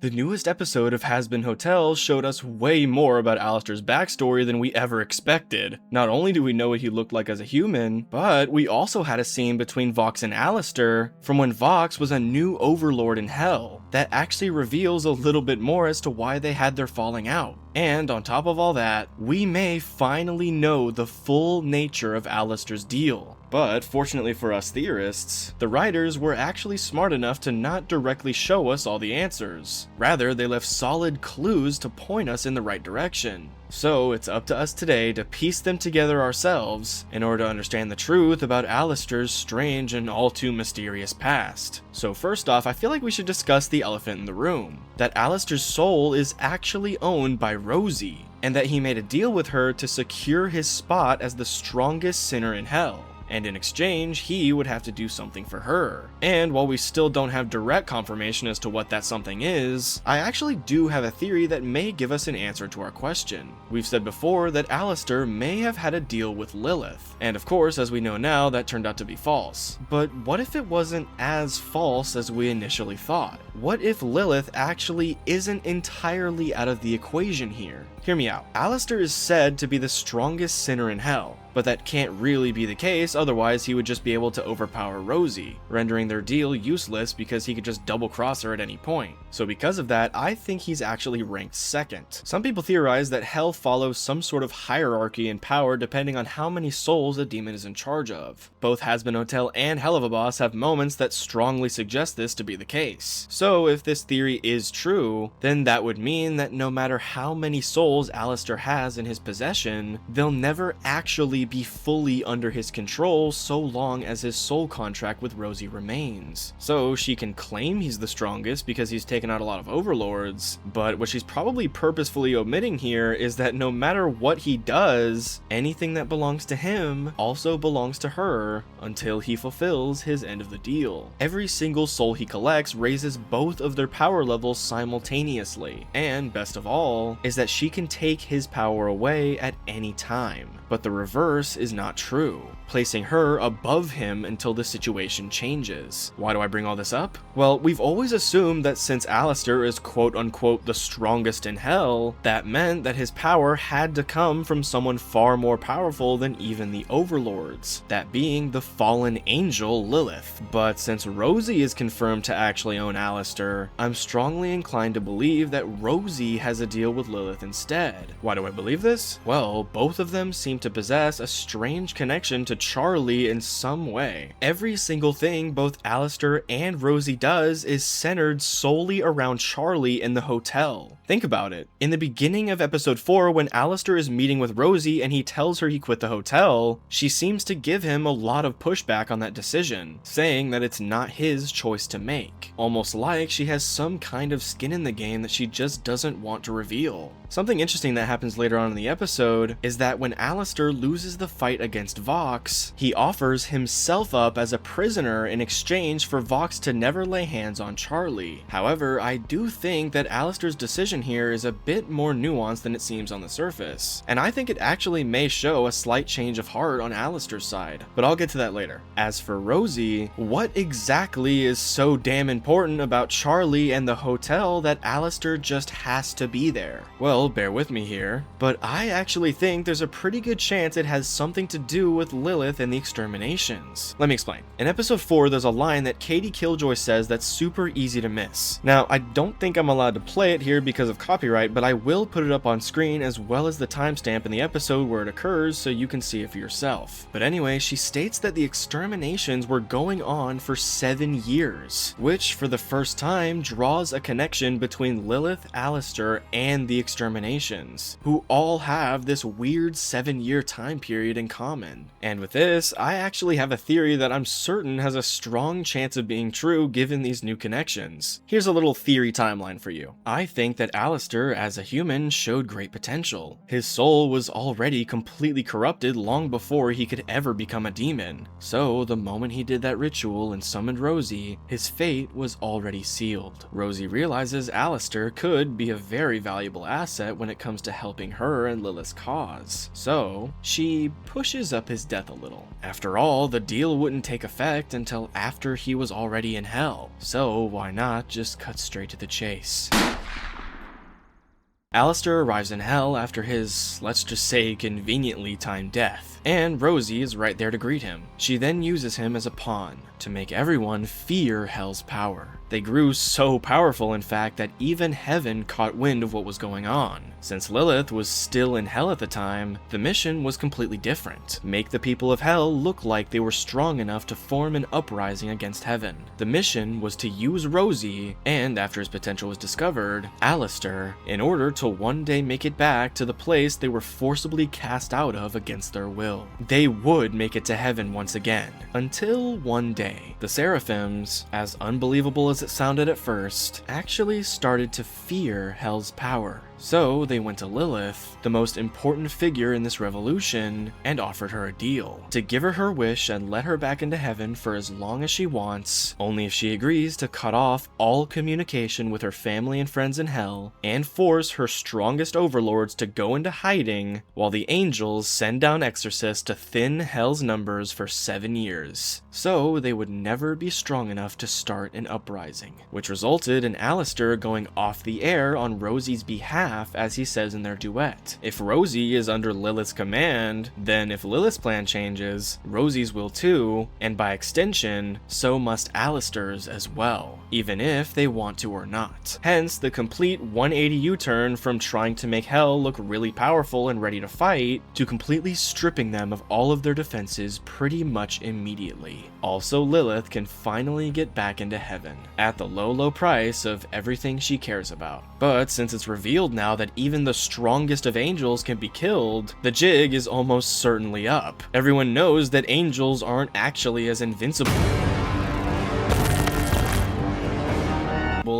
The newest episode of Hazbin Hotel showed us way more about Alastor's backstory than we ever expected. Not only do we know what he looked like as a human, but we also had a scene between Vox and Alastor from when Vox was a new overlord in Hell that actually reveals a little bit more as to why they had their falling out. And on top of all that, we may finally know the full nature of Alastor's deal. But fortunately for us theorists, the writers were actually smart enough to not directly show us all the answers. Rather, they left solid clues to point us in the right direction. So it's up to us today to piece them together ourselves in order to understand the truth about Alastor's strange and all too mysterious past. So first off, I feel like we should discuss the elephant in the room. That Alastor's soul is actually owned by Rosie, and that he made a deal with her to secure his spot as the strongest sinner in Hell. And in exchange, he would have to do something for her. And while we still don't have direct confirmation as to what that something is, I actually do have a theory that may give us an answer to our question. We've said before that Alastor may have had a deal with Lilith, and of course, as we know now, that turned out to be false. But what if it wasn't as false as we initially thought? What if Lilith actually isn't entirely out of the equation here? Hear me out. Alastor is said to be the strongest sinner in Hell, but that can't really be the case, otherwise he would just be able to overpower Rosie, rendering their deal useless because he could just double-cross her at any point. So because of that, I think he's actually ranked second. Some people theorize that Hell follows some sort of hierarchy in power depending on how many souls a demon is in charge of. Both Hazbin Hotel and Hell of a Boss have moments that strongly suggest this to be the case. So if this theory is true, then that would mean that no matter how many souls Alastor has in his possession, they'll never actually be fully under his control so long as his soul contract with Rosie remains. So she can claim he's the strongest because he's taken out a lot of overlords, but what she's probably purposefully omitting here is that no matter what he does, anything that belongs to him also belongs to her until he fulfills his end of the deal. Every single soul he collects raises both of their power levels simultaneously, and best of all is that she can take his power away at any time. But the reverse is not true, placing her above him until the situation changes. Why do I bring all this up? Well, we've always assumed that since Alastor is quote-unquote the strongest in Hell, that meant that his power had to come from someone far more powerful than even the overlords, that being the fallen angel Lilith. But since Rosie is confirmed to actually own Alastor, I'm strongly inclined to believe that Rosie has a deal with Lilith instead. Why do I believe this? Well, both of them seem to possess a strange connection to Charlie in some way. Every single thing both Alastor and Rosie does is centered solely around Charlie in the hotel. Think about it. In the beginning of episode 4, when Alastor is meeting with Rosie and he tells her he quit the hotel, she seems to give him a lot of pushback on that decision, saying that it's not his choice to make. Almost like she has some kind of skin in the game that she just doesn't want to reveal. Something interesting that happens later on in the episode is that when Alastor loses the fight against Vox, he offers himself up as a prisoner in exchange for Vox to never lay hands on Charlie. However, I do think that Alastor's decision here is a bit more nuanced than it seems on the surface, and I think it actually may show a slight change of heart on Alastor's side, but I'll get to that later. As for Rosie, what exactly is so damn important about Charlie and the hotel that Alastor just has to be there? Well, bear with me here, but I actually think there's a pretty good chance it has something to do with Lilith and the exterminations. Let me explain. In episode 4, there's a line that Katie Killjoy says that's super easy to miss. Now, I don't think I'm allowed to play it here because of copyright, but I will put it up on screen as well as the timestamp in the episode where it occurs so you can see it for yourself. But anyway, she states that the exterminations were going on for 7 years, which for the first time draws a connection between Lilith, Alastor, and the exterminations, who all have this weird 7-year time period in common. And with this, I actually have a theory that I'm certain has a strong chance of being true given these new connections. Here's a little theory timeline for you. I think that Alastor, as a human, showed great potential. His soul was already completely corrupted long before he could ever become a demon. So the moment he did that ritual and summoned Rosie, his fate was already sealed. Rosie realizes Alastor could be a very valuable asset when it comes to helping her and Lilith's cause. So she he pushes up his death a little. After all, the deal wouldn't take effect until after he was already in hell, so why not just cut straight to the chase? Alastor arrives in hell after his, let's just say, conveniently timed death, and Rosie is right there to greet him. She then uses him as a pawn to make everyone fear hell's power. They grew so powerful, in fact, that even heaven caught wind of what was going on. Since Lilith was still in hell at the time, the mission was completely different. Make the people of hell look like they were strong enough to form an uprising against heaven. The mission was to use Rosie, and after his potential was discovered, Alastor, in order to one day make it back to the place they were forcibly cast out of against their will. They would make it to heaven once again, until one day, the Seraphims, as unbelievable as it sounded at first, actually started to fear hell's power. So they went to Lilith, the most important figure in this revolution, and offered her a deal to give her her wish and let her back into heaven for as long as she wants, only if she agrees to cut off all communication with her family and friends in hell, and force her strongest overlords to go into hiding, while the angels send down exorcists to thin hell's numbers for 7 years. So they would never be strong enough to start an uprising, which resulted in Alastor going off the air on Rosie's behalf, as he says in their duet. If Rosie is under Lilith's command, then if Lilith's plan changes, Rosie's will too, and by extension, so must Alastor's as well, even if they want to or not. Hence the complete 180 U-turn from trying to make hell look really powerful and ready to fight, to completely stripping them of all of their defenses pretty much immediately. Also, Lilith can finally get back into heaven, at the low price of everything she cares about. But since it's revealed now that even the strongest of angels can be killed, the jig is almost certainly up. Everyone knows that angels aren't actually as invincible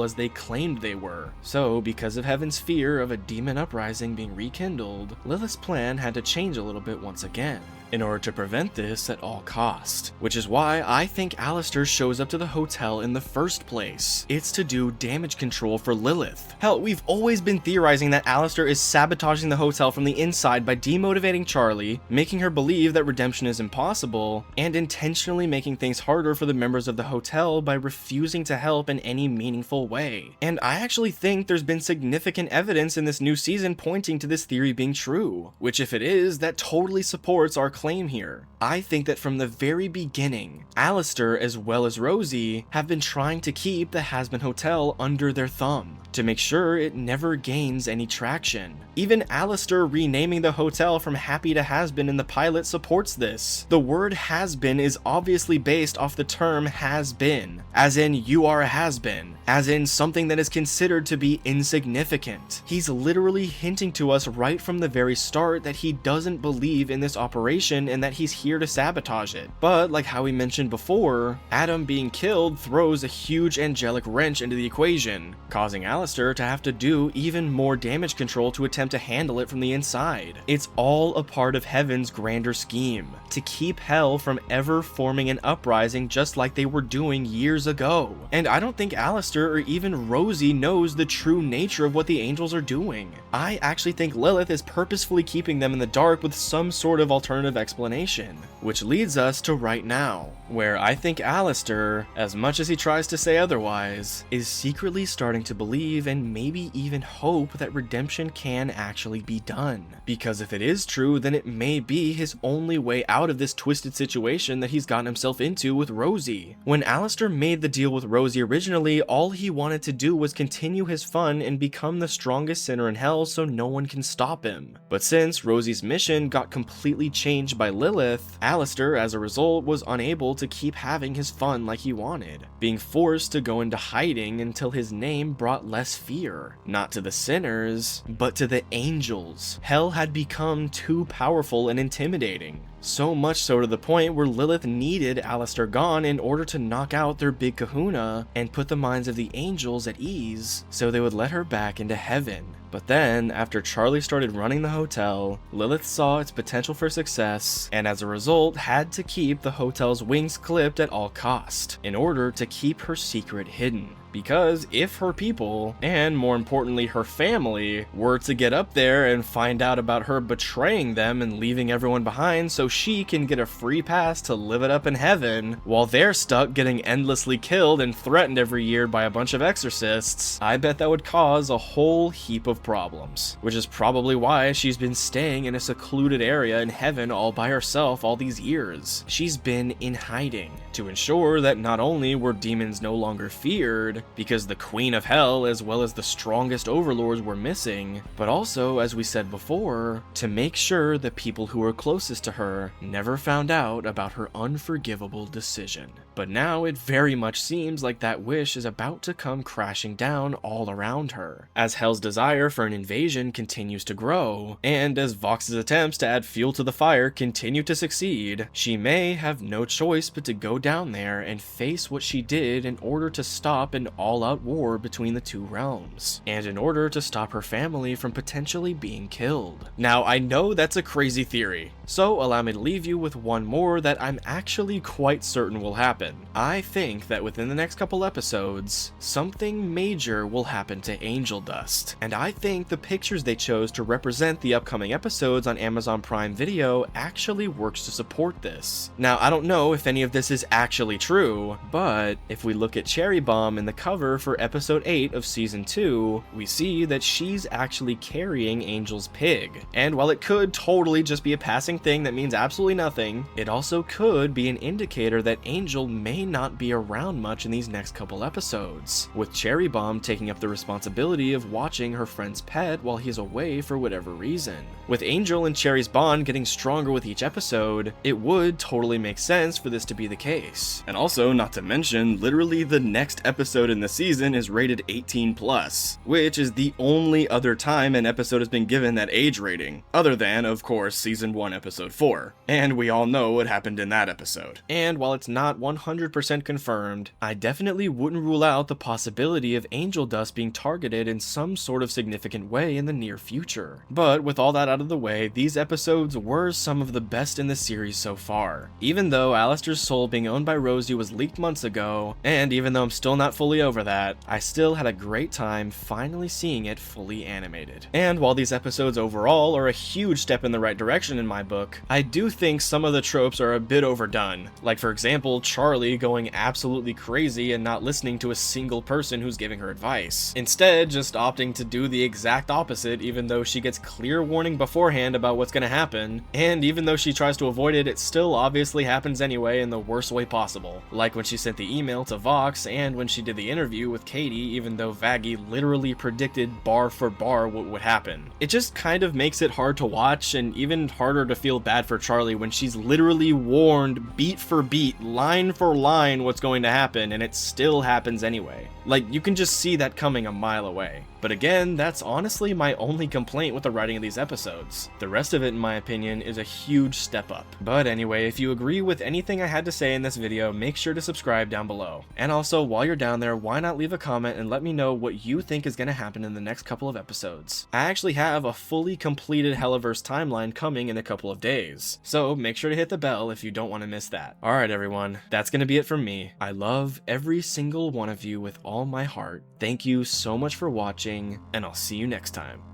as they claimed they were. So, because of heaven's fear of a demon uprising being rekindled, Lilith's plan had to change a little bit once again, in order to prevent this at all cost. Which is why I think Alastor shows up to the hotel in the first place. It's to do damage control for Lilith. Hell, we've always been theorizing that Alastor is sabotaging the hotel from the inside by demotivating Charlie, making her believe that redemption is impossible, and intentionally making things harder for the members of the hotel by refusing to help in any meaningful way. And I actually think there's been significant evidence in this new season pointing to this theory being true, which if it is, that totally supports our claim here. I think that from the very beginning, Alastor as well as Rosie have been trying to keep the Hazbin Hotel under their thumb, to make sure it never gains any traction. Even Alastor renaming the hotel from Happy to Hazbin in the pilot supports this. The word has-been is obviously based off the term has been, as in you are a has-been, as in something that is considered to be insignificant. He's literally hinting to us right from the very start that he doesn't believe in this operation and that he's here to sabotage it. But like how we mentioned before, Adam being killed throws a huge angelic wrench into the equation, causing Alastor to have to do even more damage control to attempt to handle it from the inside. It's all a part of heaven's grander scheme, to keep hell from ever forming an uprising just like they were doing years ago. And I don't think Alastor or even Rosie knows the true nature of what the angels are doing. I actually think Lilith is purposefully keeping them in the dark with some sort of alternative explanation, which leads us to right now, where I think Alastor, as much as he tries to say otherwise, is secretly starting to believe and maybe even hope that redemption can actually be done. Because if it is true, then it may be his only way out of this twisted situation that he's gotten himself into with Rosie. When Alastor made the deal with Rosie originally, all he wanted to do was continue his fun and become the strongest sinner in hell so no one can stop him. But since Rosie's mission got completely changed by Lilith, Alastor, as a result, was unable to keep having his fun like he wanted, being forced to go into hiding until his name brought less fear, not to the sinners, but to the angels. Hell had become too powerful and intimidating. So much so to the point where Lilith needed Alastor gone in order to knock out their big kahuna and put the minds of the angels at ease so they would let her back into heaven. But then, after Charlie started running the hotel, Lilith saw its potential for success, and as a result had to keep the hotel's wings clipped at all cost, in order to keep her secret hidden. Because if her people, and more importantly her family, were to get up there and find out about her betraying them and leaving everyone behind so she can get a free pass to live it up in heaven, while they're stuck getting endlessly killed and threatened every year by a bunch of exorcists, I bet that would cause a whole heap of problems. Which is probably why she's been staying in a secluded area in heaven all by herself all these years. She's been in hiding to ensure that not only were demons no longer feared, because the Queen of Hell as well as the strongest overlords were missing, but also, as we said before, to make sure the people who were closest to her never found out about her unforgivable decision. But now it very much seems like that wish is about to come crashing down all around her, as Hell's desire for an invasion continues to grow, and as Vox's attempts to add fuel to the fire continue to succeed, she may have no choice but to go down there and face what she did in order to stop an all-out war between the two realms, and in order to stop her family from potentially being killed. Now, I know that's a crazy theory, so allow me to leave you with one more that I'm actually quite certain will happen. I think that within the next couple episodes, something major will happen to Angel Dust, and I think the pictures they chose to represent the upcoming episodes on Amazon Prime Video actually works to support this. Now, I don't know if any of this is actually true, but if we look at Cherry Bomb in the cover for episode 8 of season 2, we see that she's actually carrying Angel's pig. And while it could totally just be a passing thing that means absolutely nothing, it also could be an indicator that Angel may not be around much in these next couple episodes, with Cherry Bomb taking up the responsibility of watching her friend's pet while he's away for whatever reason. With Angel and Cherry's bond getting stronger with each episode, it would totally make sense for this to be the case. And also, not to mention, literally the next episode in the season is rated 18+, which is the only other time an episode has been given that age rating, other than, of course, season 1 episode 4. And we all know what happened in that episode. And while it's not 100% confirmed, I definitely wouldn't rule out the possibility of Angel Dust being targeted in some sort of significant way in the near future. But with all that out of the way, these episodes were some of the best in the series so far. Even though Alastor's soul being owned by Rosie was leaked months ago, and even though I'm still not fully over that, I still had a great time finally seeing it fully animated. And while these episodes overall are a huge step in the right direction in my book, I do think some of the tropes are a bit overdone. Like, for example, Charlie going absolutely crazy and not listening to a single person who's giving her advice. Instead, just opting to do the exact opposite even though she gets clear warning beforehand about what's gonna happen, and even though she tries to avoid it, it still obviously happens anyway in the worst way possible. Like when she sent the email to Vox and when she did the interview with Katie even though Vaggie literally predicted bar for bar what would happen. It just kind of makes it hard to watch and even harder to feel bad for Charlie when she's literally warned beat for beat, line for line what's going to happen, and it still happens anyway. Like, you can just see that coming a mile away. But again, that's honestly my only complaint with the writing of these episodes. The rest of it, in my opinion, is a huge step up. But anyway, if you agree with anything I had to say in this video, make sure to subscribe down below. And also, while you're down there, why not leave a comment and let me know what you think is going to happen in the next couple of episodes. I actually have a fully completed Helliverse timeline coming in a couple of days, so make sure to hit the bell if you don't want to miss that. Alright everyone, that's going to be it from me. I love every single one of you with all my heart. Thank you so much for watching, and I'll see you next time.